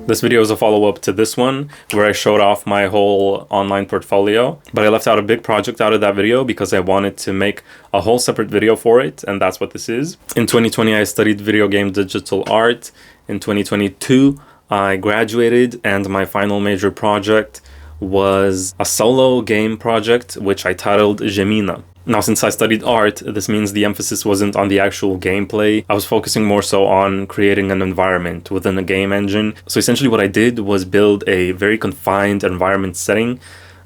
This video is a follow-up to this one where I showed off my whole online portfolio, but I left out a big project out of that video because I wanted to make a whole separate video for it, and that's what this is. In 2020, I studied video game digital art. In 2022, I graduated, and my final major project was a solo game project which I titled Gemina. Now, since I studied art, this means the emphasis wasn't on the actual gameplay. I was focusing more so on creating an environment within a game engine. So essentially what I did was build a very confined environment setting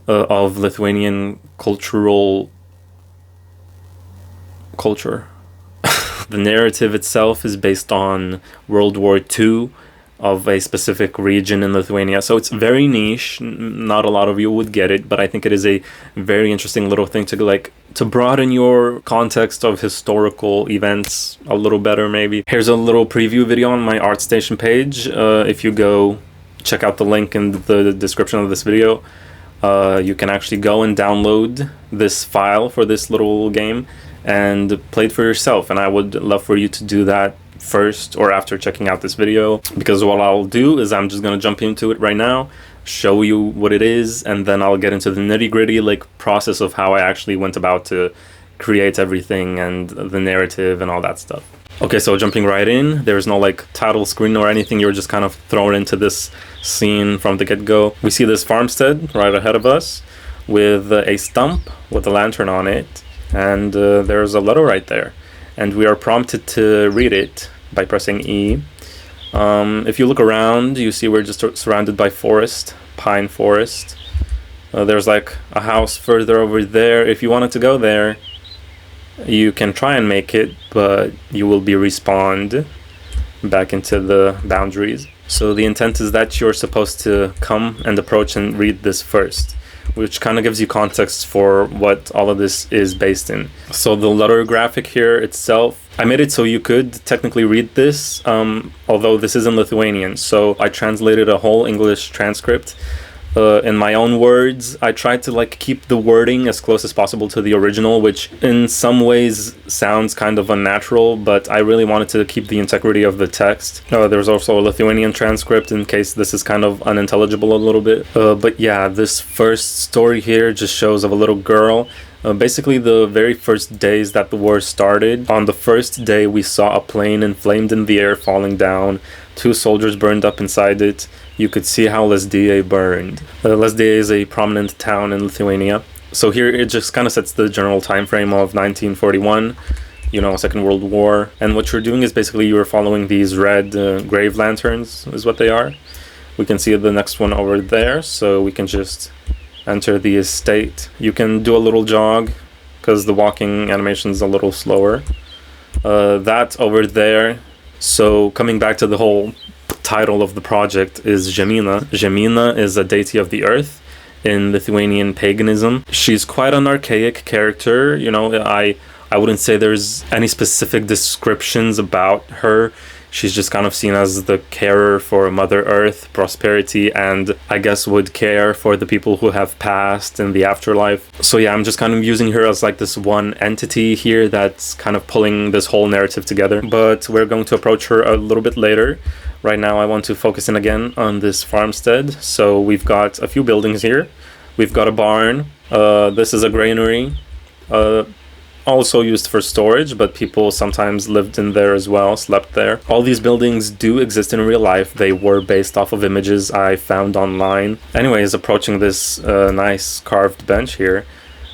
of Lithuanian culture. The narrative itself is based on World War II of a specific region in Lithuania. So it's very niche. Not a lot of you would get it, but I think it is a very interesting little thing to broaden your context of historical events a little better, maybe. Here's a little preview video on my ArtStation page. If you go check out the link in the description of this video, you can actually go and download this file for this little game and play it for yourself. And I would love for you to do that first or after checking out this video, because what I'll do is I'm just gonna jump into it right now, show you what it is, and then I'll get into the nitty-gritty process of how I actually went about to create everything and the narrative and all that stuff. Okay, so jumping right in, there's no title screen or anything. You're just kind of thrown into this scene from the get-go. We see this farmstead right ahead of us with a stump with a lantern on it, and there's a letter right there, and we are prompted to read it by pressing E. If you look around, you see we're just surrounded by forest, pine forest. There's a house further over there. If you wanted to go there, you can try and make it, but you will be respawned back into the boundaries. So the intent is that you're supposed to come and approach and read this first, which kind of gives you context for what all of this is based in. So the letter graphic here itself, I made it so you could technically read this, although this is in Lithuanian. So I translated a whole English transcript in my own words. I tried to keep the wording as close as possible to the original, which in some ways sounds kind of unnatural, but I really wanted to keep the integrity of the text. There's also a Lithuanian transcript in case this is kind of unintelligible a little bit. But yeah, this first story here just shows of a little girl. Basically the very first days that the war started. On the first day we saw a plane inflamed in the air falling down. 2 soldiers burned up inside it. You could see how Lazdija burned. Lazdija is a prominent town in Lithuania. So here it just kind of sets the general time frame of 1941, Second World War. And what you're doing is basically you're following these red grave lanterns is what they are. We can see the next one over there, so we can just enter the estate. You can do a little jog because the walking animation is a little slower. That over there. So coming back to the whole title of the project is Gemina. Gemina is a deity of the earth in Lithuanian paganism. She's quite an archaic character. I wouldn't say there's any specific descriptions about her. She's just kind of seen as the carer for Mother Earth, prosperity, and I guess would care for the people who have passed in the afterlife. So yeah, I'm just kind of using her as this one entity here that's kind of pulling this whole narrative together. But we're going to approach her a little bit later. Right now I want to focus in again on this farmstead. So we've got a few buildings here. We've got a barn. This is a granary. Also used for storage, but people sometimes lived in there as well, slept there. All these buildings do exist in real life. They were based off of images I found online. Anyways, approaching this nice carved bench here,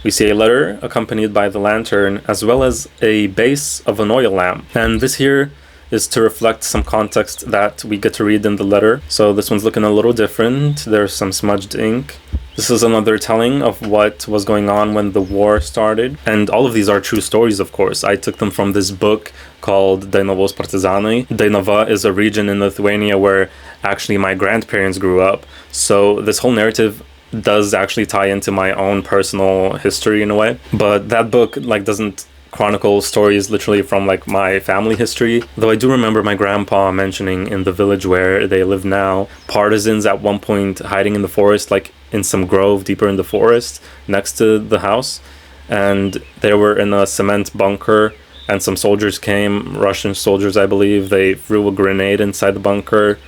we see a letter accompanied by the lantern, as well as a base of an oil lamp. And this here is to reflect some context that we get to read in the letter. So this one's looking a little different. There's some smudged ink. This is another telling of what was going on when the war started. And all of these are true stories, of course. I took them from this book called Dainavos Partizanai. Dainava is a region in Lithuania where actually my grandparents grew up. So this whole narrative does actually tie into my own personal history in a way. But that book doesn't chronicle stories literally from my family history, though I do remember my grandpa mentioning in the village where they live now, partisans at one point hiding in the forest, in some grove deeper in the forest next to the house, and they were in a cement bunker, and some soldiers came, Russian soldiers I believe. They threw a grenade inside the bunker,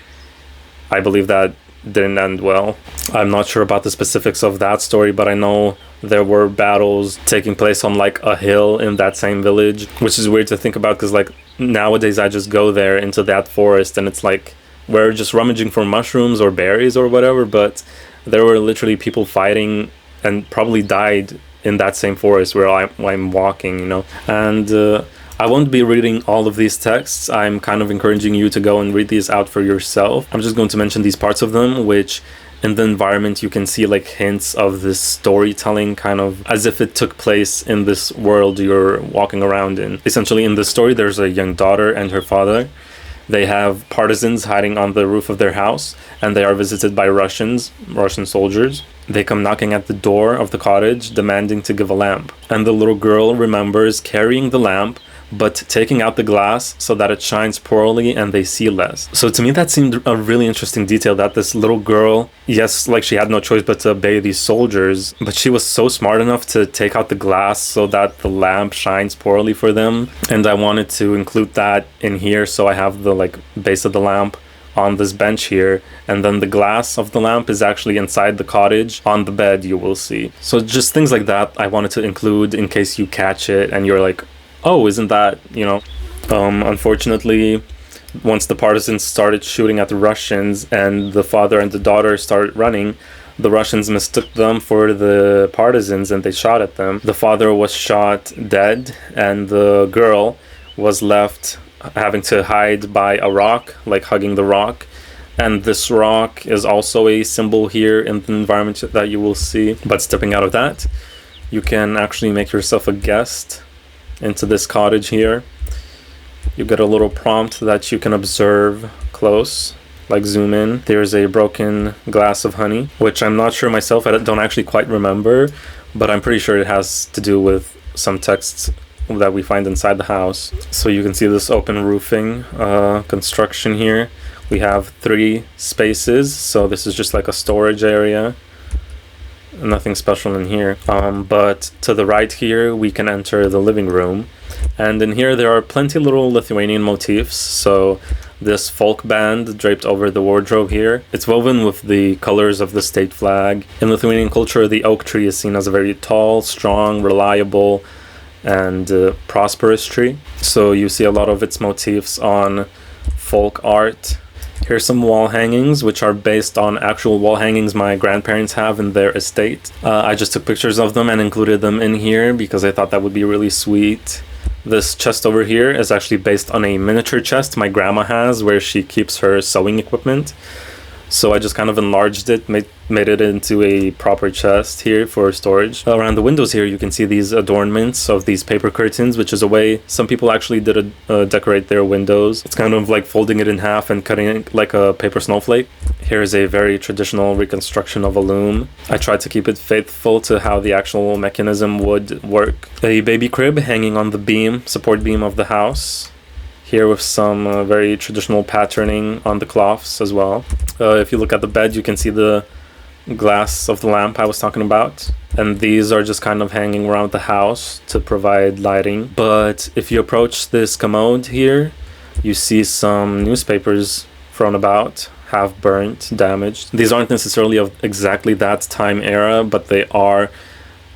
I believe that didn't end well. I'm not sure about the specifics of that story, but I know there were battles taking place on like a hill in that same village, which is weird to think about because like nowadays I just go there into that forest and it's like we're just rummaging for mushrooms or berries or whatever, but there were literally people fighting and probably died in that same forest where I'm walking, you know. And I won't be reading all of these texts. I'm kind of encouraging you to go and read these out for yourself. I'm just going to mention these parts of them, which in the environment you can see like hints of this storytelling, kind of as if it took place in this world you're walking around in. Essentially, in this story, there's a young daughter and her father. They have partisans hiding on the roof of their house, and they are visited by Russian soldiers. They come knocking at the door of the cottage, demanding to give a lamp. And the little girl remembers carrying the lamp, but taking out the glass so that it shines poorly and they see less. So to me that seemed a really interesting detail, that this little girl, yes, like she had no choice but to obey these soldiers, but she was so smart enough to take out the glass so that the lamp shines poorly for them. And I wanted to include that in here, so I have the like base of the lamp on this bench here, and then the glass of the lamp is actually inside the cottage on the bed, you will see. So just things like that I wanted to include in case you catch it and you're like, oh, isn't that, you know. Unfortunately, once the partisans started shooting at the Russians and the father and the daughter started running, the Russians mistook them for the partisans and they shot at them. The father was shot dead and the girl was left having to hide by a rock, like hugging the rock. And this rock is also a symbol here in the environment that you will see. But stepping out of that, you can actually make yourself a guest into this cottage here. You get a little prompt that you can observe close, like zoom in. There's a broken glass of honey, which I'm not sure myself, I don't actually quite remember, but I'm pretty sure it has to do with some texts that we find inside the house. So you can see this open roofing construction here. We have 3 spaces, so this is just like a storage area. Nothing special in here, but to the right here we can enter the living room, and in here there are plenty little Lithuanian motifs. So this folk band draped over the wardrobe here, it's woven with the colors of the state flag. In Lithuanian culture, the oak tree is seen as a very tall, strong, reliable and prosperous tree, so you see a lot of its motifs on folk art. Here's some wall hangings, which are based on actual wall hangings my grandparents have in their estate. I just took pictures of them and included them in here because I thought that would be really sweet. This chest over here is actually based on a miniature chest my grandma has where she keeps her sewing equipment. So I just kind of enlarged it, made it into a proper chest here for storage. Around the windows here you can see these adornments of these paper curtains, which is a way some people actually did decorate their windows. It's kind of like folding it in half and cutting it like a paper snowflake. Here's a very traditional reconstruction of a loom. I tried to keep it faithful to how the actual mechanism would work. A baby crib hanging on the support beam of the house. Here with some very traditional patterning on the cloths as well. If you look at the bed, you can see the glass of the lamp I was talking about. And these are just kind of hanging around the house to provide lighting. But if you approach this commode here, you see some newspapers thrown about, half burnt, damaged. These aren't necessarily of exactly that time era, but they are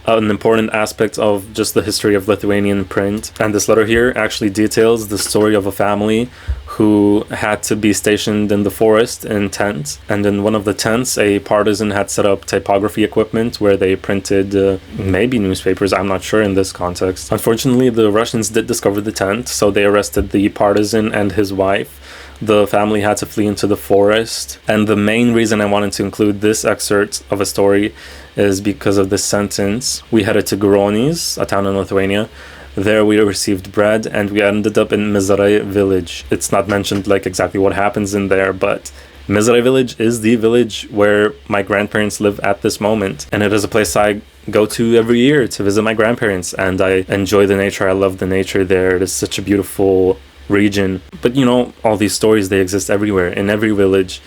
an important aspect of just the history of Lithuanian print. And this letter here actually details the story of a family who had to be stationed in the forest in tents. And in one of the tents, a partisan had set up typography equipment where they printed maybe newspapers, I'm not sure in this context. Unfortunately, the Russians did discover the tent, so they arrested the partisan and his wife. The family had to flee into the forest. And the main reason I wanted to include this excerpt of a story is because of this sentence. We headed to Guronis, a town in Lithuania. There we received bread and we ended up in Mizarai village. It's not mentioned like exactly what happens in there, but Mizarai village is the village where my grandparents live at this moment. And it is a place I go to every year to visit my grandparents. And I enjoy the nature. I love the nature there. It is such a beautiful region. But you know, all these stories, they exist everywhere, in every village.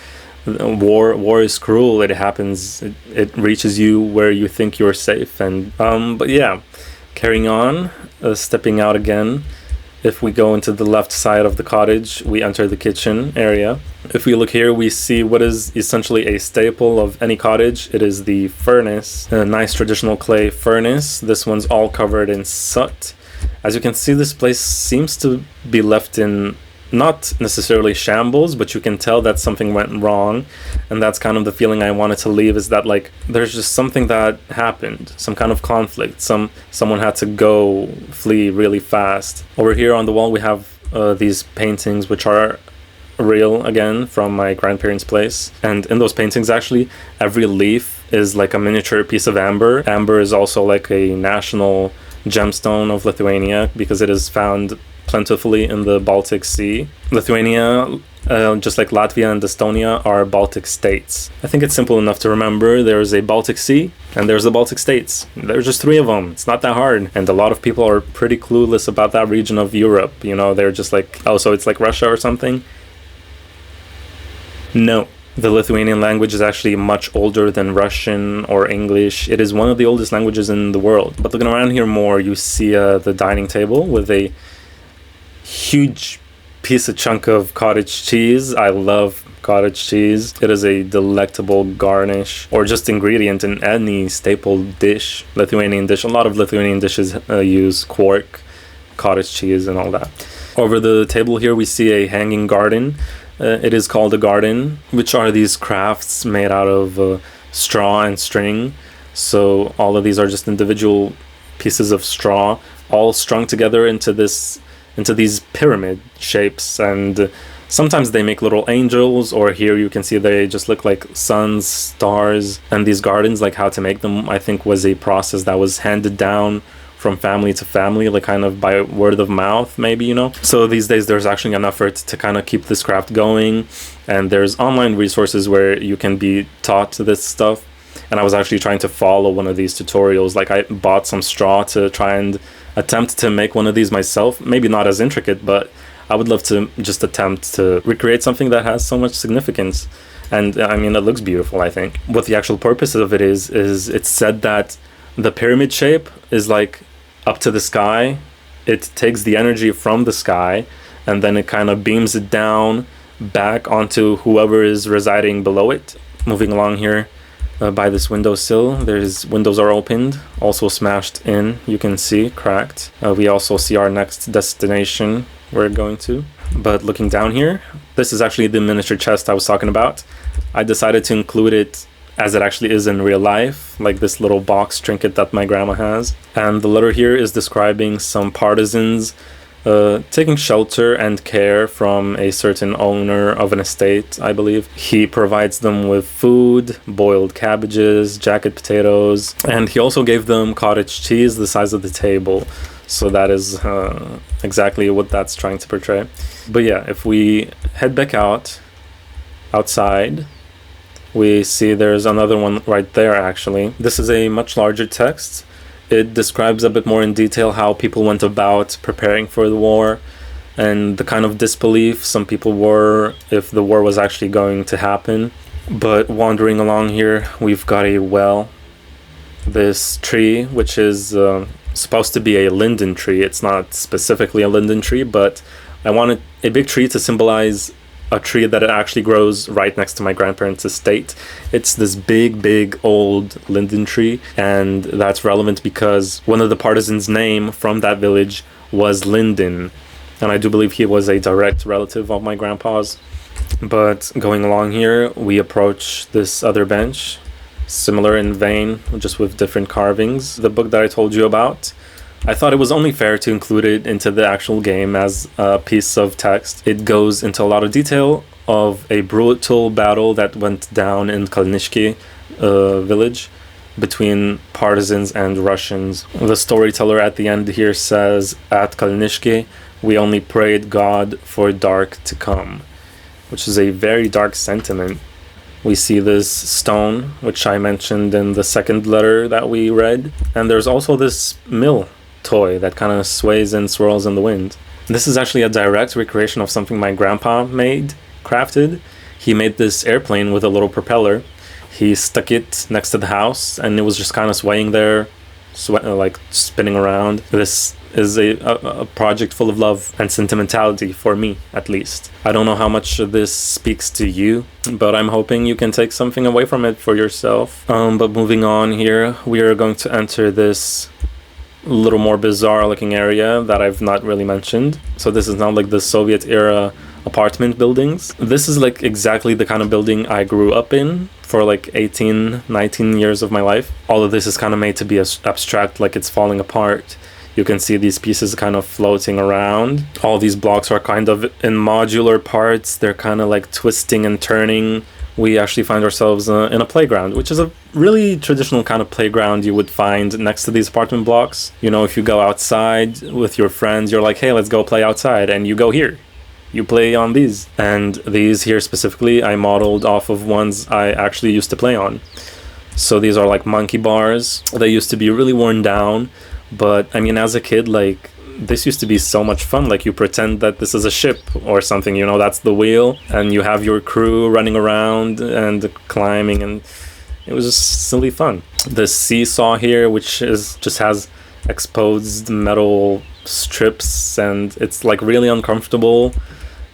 War is cruel. It happens. It reaches you where you think you're safe. And but yeah, carrying on, stepping out again If we go into the left side of the cottage, we enter the kitchen area. If we look here, we see what is essentially a staple of any cottage. It is the furnace, a nice traditional clay furnace. This one's all covered in soot. As you can see, this place seems to be left in not necessarily shambles, but you can tell that something went wrong. And that's kind of the feeling I wanted to leave, is that like there's just something that happened, some kind of conflict, someone had to go flee really fast. Over here on the wall we have these paintings, which are real again from my grandparents' place. And in those paintings, actually, every leaf is like a miniature piece of amber. Amber is also like a national gemstone of Lithuania because it is found plentifully in the Baltic Sea. Lithuania, just like Latvia and Estonia, are Baltic states. I think it's simple enough to remember. There's a Baltic Sea and there's the Baltic states. There's just 3 of them. It's not that hard. And a lot of people are pretty clueless about that region of Europe. You know, they're just like, oh, so it's like Russia or something? No. The Lithuanian language is actually much older than Russian or English. It is one of the oldest languages in the world. But looking around here more, you see the dining table with a huge chunk of cottage cheese. I love cottage cheese. It is a delectable garnish or just ingredient in any staple dish, Lithuanian dish. A lot of Lithuanian dishes use quark, cottage cheese, and all that. Over the table here, we see a hanging garden. It is called a garden, which are these crafts made out of straw and string. So all of these are just individual pieces of straw, all strung together into these pyramid shapes, and sometimes they make little angels, or here you can see they just look like suns, stars. And these gardens, like how to make them, I think was a process that was handed down from family to family, like kind of by word of mouth, maybe, you know. So these days there's actually an effort to kind of keep this craft going, and there's online resources where you can be taught this stuff. And I was actually trying to follow one of these tutorials. Like I bought some straw to try and attempt to make one of these myself. Maybe not as intricate, but I would love to just attempt to recreate something that has so much significance. And I mean, it looks beautiful, I think. What the actual purpose of it is it's said that the pyramid shape is like up to the sky. It takes the energy from the sky and then it kind of beams it down back onto whoever is residing below it. Moving along here, by this windowsill, there's windows are opened, also smashed in, you can see, cracked. We also see our next destination we're going to. But looking down here, this is actually the miniature chest I was talking about. I decided to include it as it actually is in real life, like this little box trinket that my grandma has. And the letter here is describing some partisans taking shelter and care from a certain owner of an estate, I believe. He provides them with food, boiled cabbages, jacket potatoes, and he also gave them cottage cheese the size of the table. So that is exactly what that's trying to portray. But yeah, if we head back outside, we see there's another one right there actually. This is a much larger text. It describes a bit more in detail how people went about preparing for the war and the kind of disbelief some people were if the war was actually going to happen. But wandering along here, we've got a well. This tree, which is supposed to be a linden tree. It's not specifically a linden tree, but I wanted a big tree to symbolize a tree that actually grows right next to my grandparents' estate. It's this big old linden tree, and that's relevant because one of the partisans' name from that village was Linden, and I do believe he was a direct relative of my grandpa's. But going along here, we approach this other bench, similar in vein, just with different carvings. The book that I told you about, I thought it was only fair to include it into the actual game as a piece of text. It goes into a lot of detail of a brutal battle that went down in Kalnishki village between partisans and Russians. The storyteller at the end here says, "At Kalnishki, we only prayed God for dark to come," which is a very dark sentiment. We see this stone, which I mentioned in the second letter that we read. And there's also this mill toy that kind of sways and swirls in the wind. This is actually a direct recreation of something my grandpa crafted. He made this airplane with a little propeller. He stuck it next to the house and it was just kind of swaying there like spinning around. This is a project full of love and sentimentality for me, at least. I don't know how much this speaks to you, but I'm hoping you can take something away from it for yourself. But moving on here, we are going to enter this little more bizarre looking area that I've not really mentioned. So this is now like the Soviet era apartment buildings. This is like exactly the kind of building I grew up in for like 19 years of my life. All of this is kind of made to be abstract, like it's falling apart. You can see these pieces kind of floating around. All these blocks are kind of in modular parts. They're kind of like twisting and turning. We actually find ourselves in a playground, which is a really traditional kind of playground you would find next to these apartment blocks. You know, if you go outside with your friends, you're like, hey, let's go play outside. And you go here. You play on these. And these here specifically, I modeled off of ones I actually used to play on. So these are like monkey bars. They used to be really worn down. But I mean, as a kid, like, this used to be so much fun. Like, you pretend that this is a ship or something, you know, that's the wheel, and you have your crew running around and climbing, and it was just silly fun. The seesaw here, which is just has exposed metal strips, and it's like really uncomfortable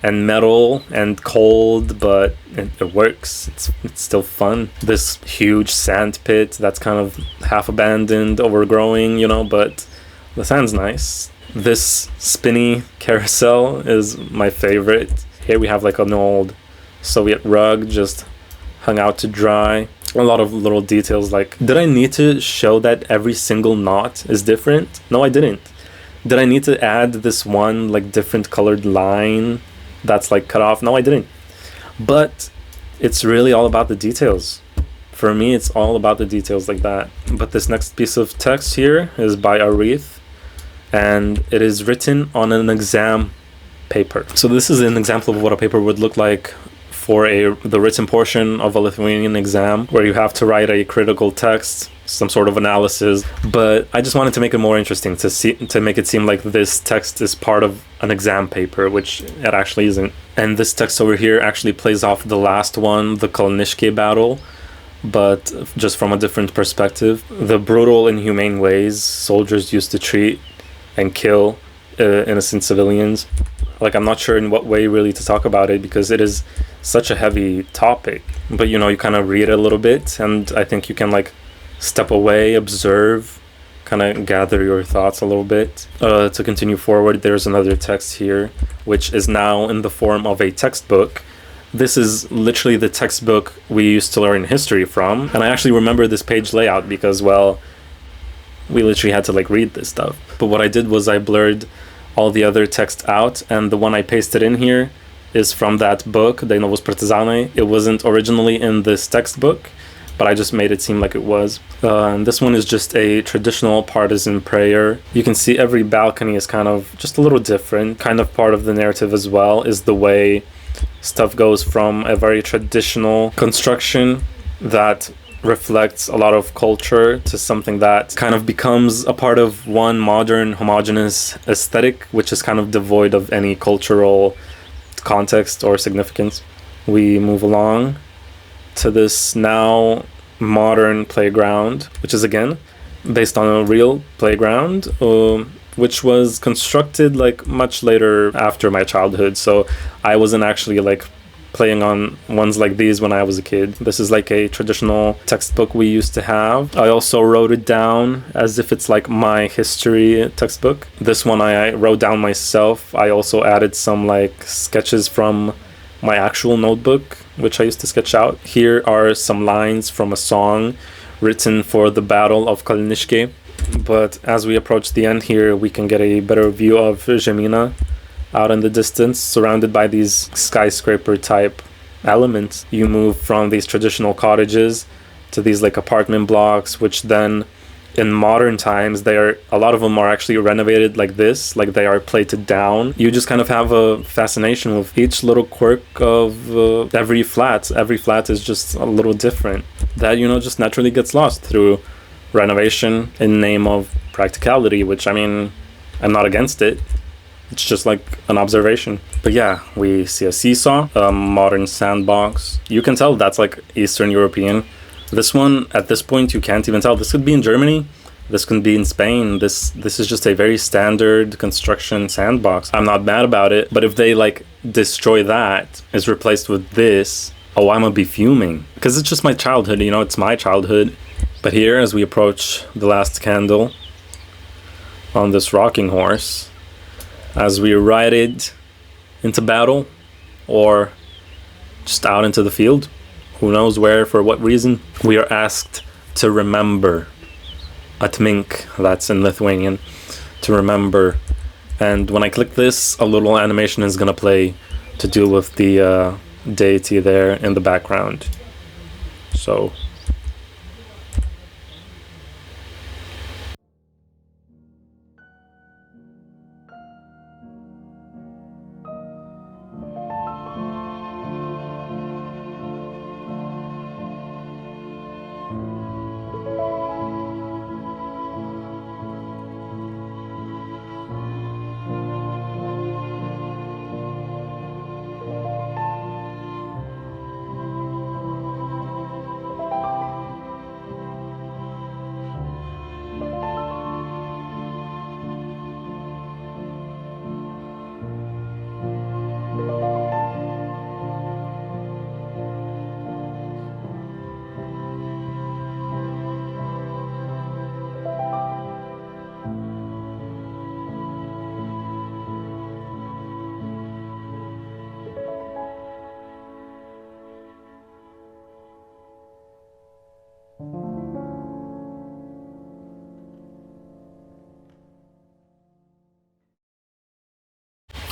and metal and cold, but it works. It's still fun. This huge sand pit that's kind of half abandoned, overgrowing, you know, but the sand's nice. This spinny carousel is my favorite. Here we have like an old Soviet rug just hung out to dry. A lot of little details, like, did I need to show that every single knot is different? No, I didn't. Did I need to add this one like different colored line that's like cut off? No, I didn't. But it's really all about the details. For me, it's all about the details like that. But this next piece of text here is by Arith, and it is written on an exam paper. So this is an example of what a paper would look like for the written portion of a Lithuanian exam, where you have to write a critical text, some sort of analysis. But I just wanted to make it more interesting, to make it seem like this text is part of an exam paper, which it actually isn't. And this text over here actually plays off the last one, the Kalnishke battle, but just from a different perspective. The brutal, inhumane ways soldiers used to treat and kill innocent civilians. Like, I'm not sure in what way really to talk about it, because it is such a heavy topic. But, you know, you kind of read it a little bit, and I think you can, like, step away, observe, kind of gather your thoughts a little bit. To continue forward, there's another text here, which is now in the form of a textbook. This is literally the textbook we used to learn history from. And I actually remember this page layout because, well, we literally had to, like, read this stuff. But what I did was I blurred all the other text out, and the one I pasted in here is from that book, De Novos Partizanai. It wasn't originally in this textbook, but I just made it seem like it was. And this one is just a traditional partisan prayer. You can see every balcony is kind of just a little different. Kind of part of the narrative as well is the way stuff goes from a very traditional construction that reflects a lot of culture to something that kind of becomes a part of one modern homogeneous aesthetic, which is kind of devoid of any cultural context or significance. We move along to this now modern playground, which is again based on a real playground, which was constructed like much later after my childhood. So I wasn't actually like playing on ones like these when I was a kid. This is like a traditional textbook we used to have. I also wrote it down as if it's like my history textbook. This one I wrote down myself. I also added some like sketches from my actual notebook, which I used to sketch out. Here are some lines from a song written for the Battle of Kalnishke. But as we approach the end here, we can get a better view of Žemyna out in the distance, surrounded by these skyscraper type elements. You move from these traditional cottages to these like apartment blocks, which then in modern times, a lot of them are actually renovated like this, like they are plated down. You just kind of have a fascination with each little quirk of every flat. Every flat is just a little different. That, you know, just naturally gets lost through renovation in name of practicality, which, I mean, I'm not against it. It's just like an observation. But yeah, we see a seesaw, a modern sandbox. You can tell that's like Eastern European. This one, at this point, you can't even tell. This could be in Germany, This can be in Spain. This is just a very standard construction sandbox. I'm not mad about it, but if they like destroy that, is replaced with this, oh, I'm gonna be fuming. Because it's just my childhood, you know, it's my childhood. But here, as we approach the last candle on this rocking horse, as we ride it into battle, or just out into the field, who knows where, for what reason, we are asked to remember. Atmink, that's in Lithuanian, to remember. And when I click this, a little animation is gonna play to do with the deity there in the background. So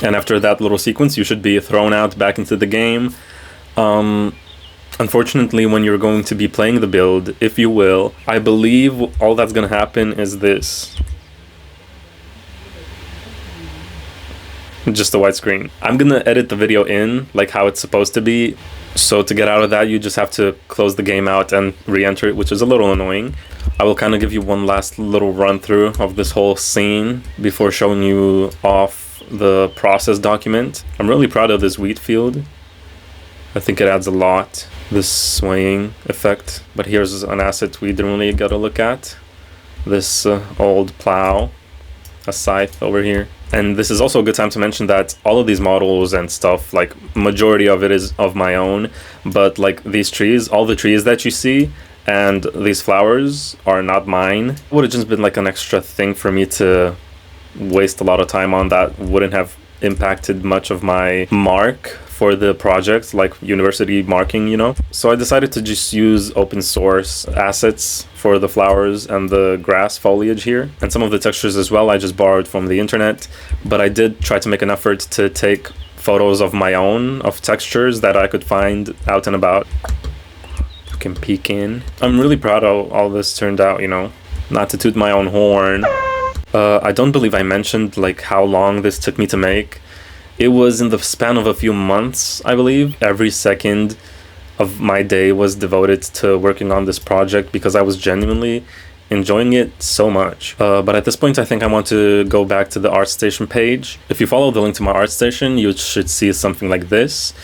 and after that little sequence, you should be thrown out back into the game. Unfortunately, when you're going to be playing the build, if you will, I believe all that's going to happen is this. Just a white screen. I'm going to edit the video in, like how it's supposed to be. So to get out of that, you just have to close the game out and re-enter it, which is a little annoying. I will kind of give you one last little run through of this whole scene before showing you off the process document. I'm really proud of this wheat field. I think it adds a lot, this swaying effect. But here's an asset we didn't really get a look at. This old plow, a scythe over here. And this is also a good time to mention that all of these models and stuff, like majority of it is of my own, but like these trees, all the trees that you see and these flowers are not mine. It would have just been like an extra thing for me to waste a lot of time on that wouldn't have impacted much of my mark for the project, like university marking, you know. So I decided to just use open source assets for the flowers and the grass foliage here, and some of the textures as well I just borrowed from the internet. But I did try to make an effort to take photos of my own, of textures that I could find out and about. You can peek in. I'm really proud of all this turned out, you know. Not to toot my own horn. I don't believe I mentioned like how long this took me to make. It was in the span of a few months, I believe. Every second of my day was devoted to working on this project because I was genuinely enjoying it so much. But at this point, I think I want to go back to the ArtStation page. If you follow the link to my ArtStation, you should see something like this.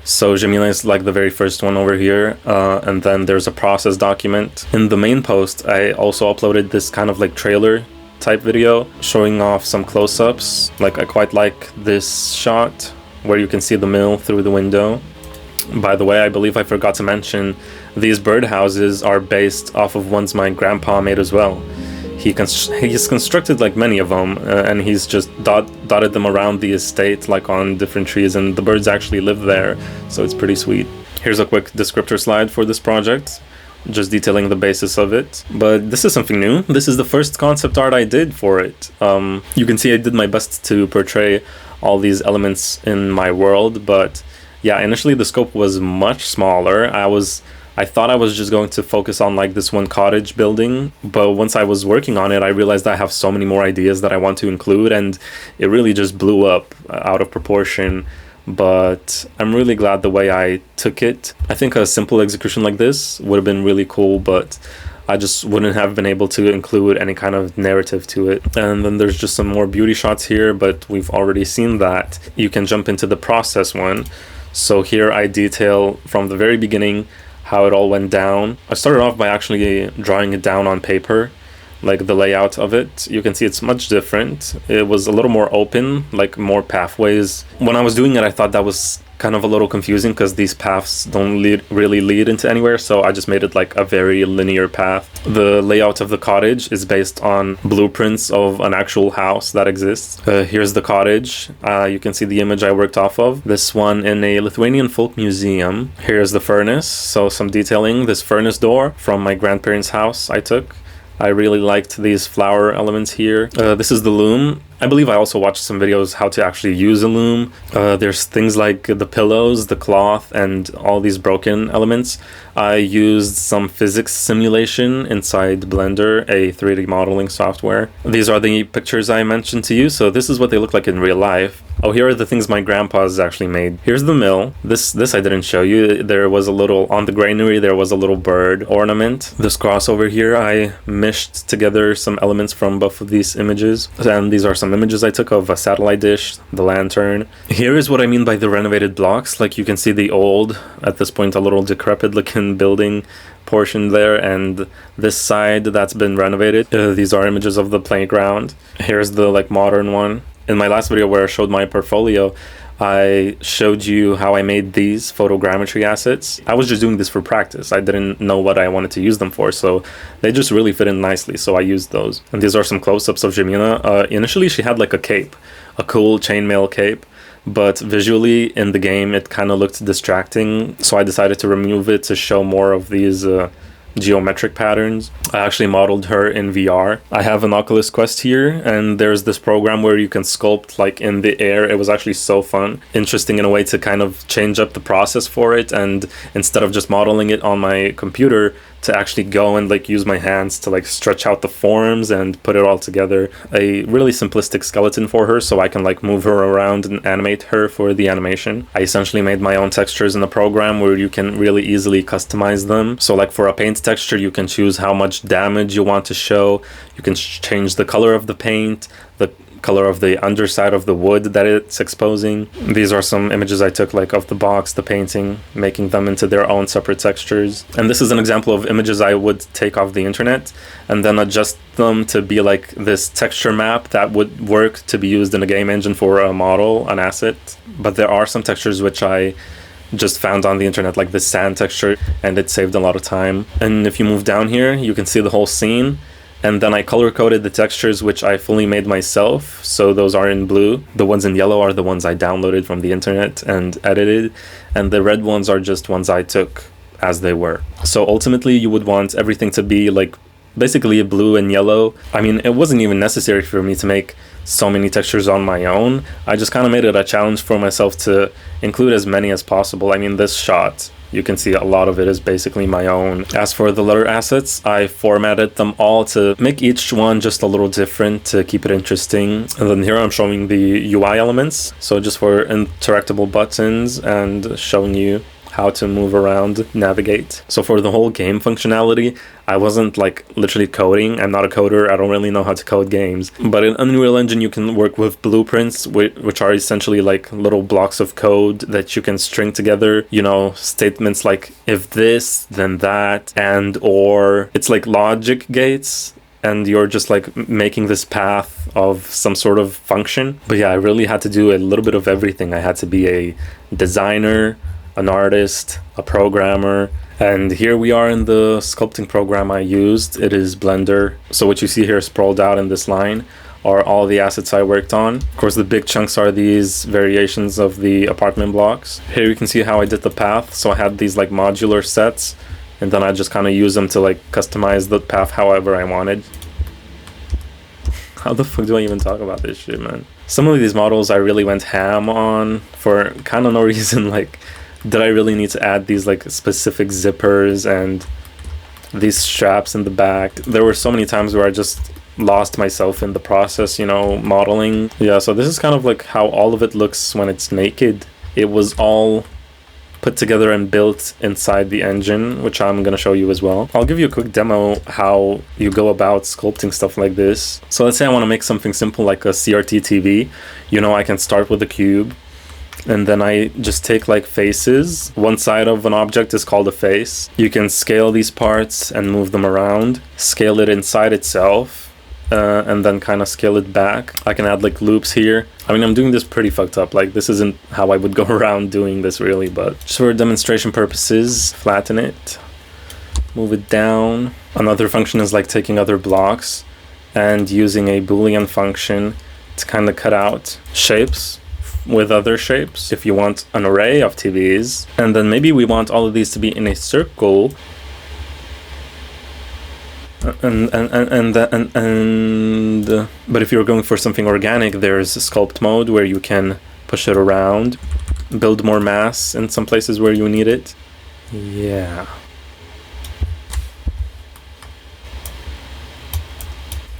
So Jamila is like the very first one over here, and then there's a process document. In the main post, I also uploaded this kind of like trailer type video showing off some close-ups. Like I quite like this shot where you can see the mill through the window. By the way, I believe I forgot to mention these birdhouses are based off of ones my grandpa made as well. He's constructed like many of them, and he's just dotted them around the estate like on different trees, and the birds actually live there, so it's pretty sweet. Here's a quick descriptor slide for this project, just detailing the basis of it. But this is something new. This is the first concept art I did for it. You can see I did my best to portray all these elements in my world, but yeah, initially the scope was much smaller. I thought I was just going to focus on like this one cottage building, but once I was working on it, I realized I have so many more ideas that I want to include, and it really just blew up out of proportion. But I'm really glad the way I took it. I think a simple execution like this would have been really cool, but I just wouldn't have been able to include any kind of narrative to it. And then there's just some more beauty shots here, but we've already seen that. You can jump into the process one. So here I detail from the very beginning how it all went down. I started off by actually drawing it down on paper. like the layout of it, you can see it's much different. It was a little more open, like more pathways. When I was doing it, I thought that was kind of a little confusing because these paths don't really lead into anywhere, so I just made it like a very linear path. The layout of the cottage is based on blueprints of an actual house that exists. Here's the cottage. You can see the image I worked off of. This one in a Lithuanian folk museum. Here's the furnace, so some detailing. This furnace door from my grandparents' house I took. I really liked these flower elements here. This is the loom. I believe I also watched some videos how to actually use a loom. There's things like the pillows, the cloth, and all these broken elements. I used some physics simulation inside Blender, a 3D modeling software. These are the pictures I mentioned to you, so this is what they look like in real life. Oh, here are the things my grandpa's actually made. Here's the mill. This I didn't show you. There was a little, on the granary, there was a little bird ornament. This cross over here, I meshed together some elements from both of these images. And these are some images I took of a satellite dish, the lantern. Here is what I mean by the renovated blocks. Like you can see the old, at this point, a little decrepit looking building portion there, and this side that's been renovated. These are images of the playground. Here's the like modern one. In my last video where I showed my portfolio, I showed you how I made these photogrammetry assets. I was just doing this for practice. I didn't know what I wanted to use them for, so they just really fit in nicely, so I used those. And these are some close-ups of Jemina. Initially, she had like a cape, a cool chainmail cape, but visually in the game it kind of looked distracting, so I decided to remove it to show more of these geometric patterns. I actually modeled her in VR. I have an Oculus Quest here, and there's this program where you can sculpt like in the air. It was actually so fun, interesting in a way to kind of change up the process for it, and instead of just modeling it on my computer, to actually go and like use my hands to like stretch out the forms and put it all together. A really simplistic skeleton for her, so I can like move her around and animate her for the animation. I essentially made my own textures in the program where you can really easily customize them. So like for a paint texture, you can choose how much damage you want to show. You can change the color of the paint, the color of the underside of the wood that it's exposing. These are some images I took like of the box, the painting, making them into their own separate textures. And this is an example of images I would take off the internet and then adjust them to be like this texture map that would work to be used in a game engine for a model, an asset. But there are some textures which I just found on the internet, like the sand texture, and it saved a lot of time. And if you move down here, you can see the whole scene. And then I color-coded the textures, which I fully made myself. So those are in blue. The ones in yellow are the ones I downloaded from the internet and edited. And the red ones are just ones I took as they were. So ultimately, you would want everything to be like basically blue and yellow. I mean, it wasn't even necessary for me to make so many textures on my own. I just kind of made it a challenge for myself to include as many as possible. I mean, this shot, you can see a lot of it is basically my own. As for the letter assets, I formatted them all to make each one just a little different to keep it interesting. And then here I'm showing the UI elements. So just for interactable buttons and showing you how to move around, navigate. So for the whole game functionality, I wasn't like literally coding. I'm not a coder. I don't really know how to code games. But in Unreal Engine, you can work with blueprints, which are essentially like little blocks of code that you can string together. You know, statements like if this, then that, and or. It's like logic gates. And you're just like making this path of some sort of function. But yeah, I really had to do a little bit of everything. I had to be a designer, an artist, a programmer, and here we are in the sculpting program I used. It is Blender. So what you see here sprawled out in this line are all the assets I worked on. Of course, the big chunks are these variations of the apartment blocks. Here you can see how I did the path. So I had these like modular sets, and then I just kind of use them to like customize the path however I wanted. How the fuck do I even talk about this shit, man? Some of these models I really went ham on for kind of no reason. Like, did I really need to add these like specific zippers and these straps in the back? There were so many times where I just lost myself in the process, you know, modeling. Yeah, so this is kind of like how all of it looks when it's naked. It was all put together and built inside the engine, which I'm going to show you as well. I'll give you a quick demo how you go about sculpting stuff like this. So let's say I want to make something simple like a CRT TV. You know, I can start with a cube, And then I just take like faces. One side of an object is called a face. You can scale these parts and move them around, scale it inside itself, and then kind of scale it back. I can add like loops here. I mean, I'm doing this pretty fucked up. Like, this isn't how I would go around doing this really, but just for demonstration purposes, flatten it, move it down. Another function is like taking other blocks and using a Boolean function to kind of cut out shapes with other shapes if you want an array of TVs. And then maybe we want all of these to be in a circle. But if you're going for something organic, there's sculpt mode where you can push it around, build more mass in some places where you need it. Yeah.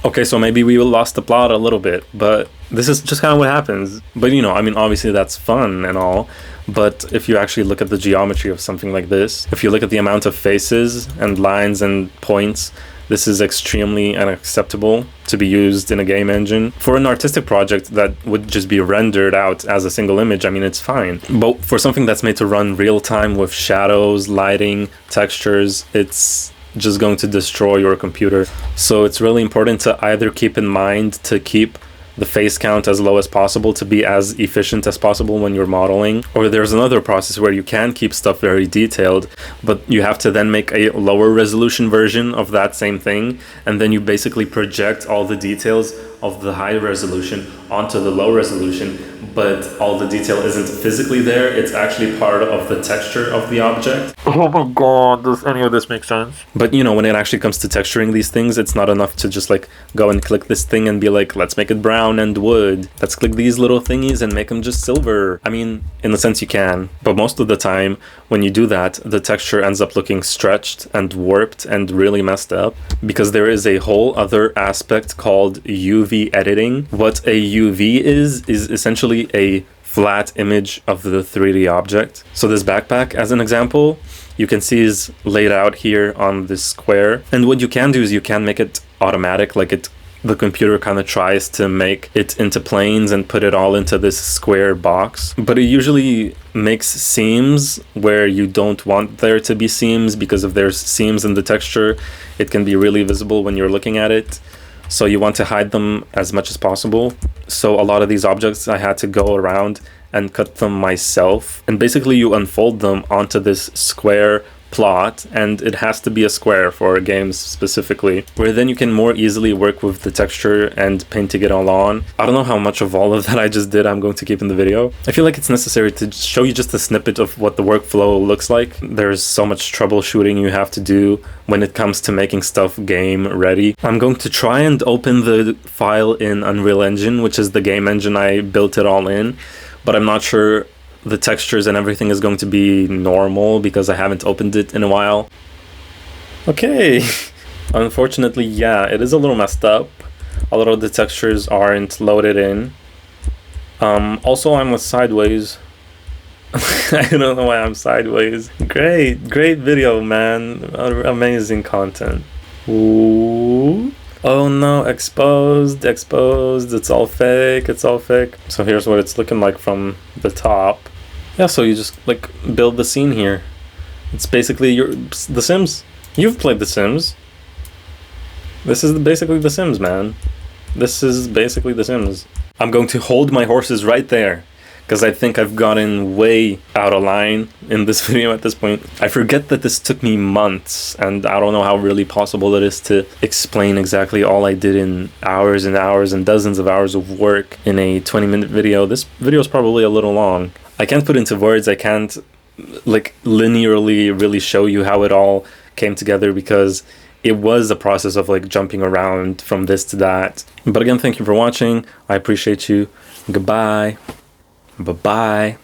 Okay, so maybe we lost the plot a little bit, but this is just kind of what happens. But you know, I mean, obviously that's fun and all, but if you actually look at the geometry of something like this, if you look at the amount of faces and lines and points, this is extremely unacceptable to be used in a game engine. For an artistic project that would just be rendered out as a single image, I mean, it's fine. But for something that's made to run real time with shadows, lighting, textures, it's just going to destroy your computer. So it's really important to either keep in mind to keep the face count as low as possible to be as efficient as possible when you're modeling, or there's another process where you can keep stuff very detailed, but you have to then make a lower resolution version of that same thing, and then you basically project all the details of the high resolution onto the low resolution, but all the detail isn't physically there, it's actually part of the texture of the object. Oh my god, does any of this make sense? But you know, when it actually comes to texturing these things, it's not enough to just like go and click this thing and be like, let's make it brown and wood. Let's click these little thingies and make them just silver. I mean, in a sense you can, but most of the time when you do that, the texture ends up looking stretched and warped and really messed up, because there is a whole other aspect called UV editing. What a UV is essentially a flat image of the 3D object. So this backpack, as an example, you can see is laid out here on this square. And what you can do is you can make it automatic, like the computer kind of tries to make it into planes and put it all into this square box. But it usually makes seams where you don't want there to be seams, because if there's seams in the texture, it can be really visible when you're looking at it. So you want to hide them as much as possible. So a lot of these objects I had to go around and cut them myself. And basically you unfold them onto this square plot, and it has to be a square for games specifically, where then you can more easily work with the texture and painting it all on. I don't know how much of all of that I just did I'm going to keep in the video. I feel like it's necessary to show you just a snippet of what the workflow looks like. There's so much troubleshooting you have to do when it comes to making stuff game ready. I'm going to try and open the file in Unreal Engine, which is the game engine I built it all in, but I'm not sure the textures and everything is going to be normal because I haven't opened it in a while. Okay, unfortunately, yeah, it is a little messed up. A lot of the textures aren't loaded in. Also, I'm sideways. I don't know why I'm sideways. Great video, man. Amazing content. Ooh. Oh no, exposed, it's all fake. So here's what it's looking like from the top. Yeah, so you just like build the scene here. It's basically The Sims. You've played The Sims. This is basically The Sims, man. This is basically The Sims. I'm going to hold my horses right there, because I think I've gotten way out of line in this video at this point. I forget that this took me months, and I don't know how really possible it is to explain exactly all I did in hours and hours and dozens of hours of work in a 20-minute video. This video is probably a little long. I can't put into words, I can't like linearly really show you how it all came together, because it was a process of like jumping around from this to that. But again, thank you for watching. I appreciate you. Goodbye. Bye-bye.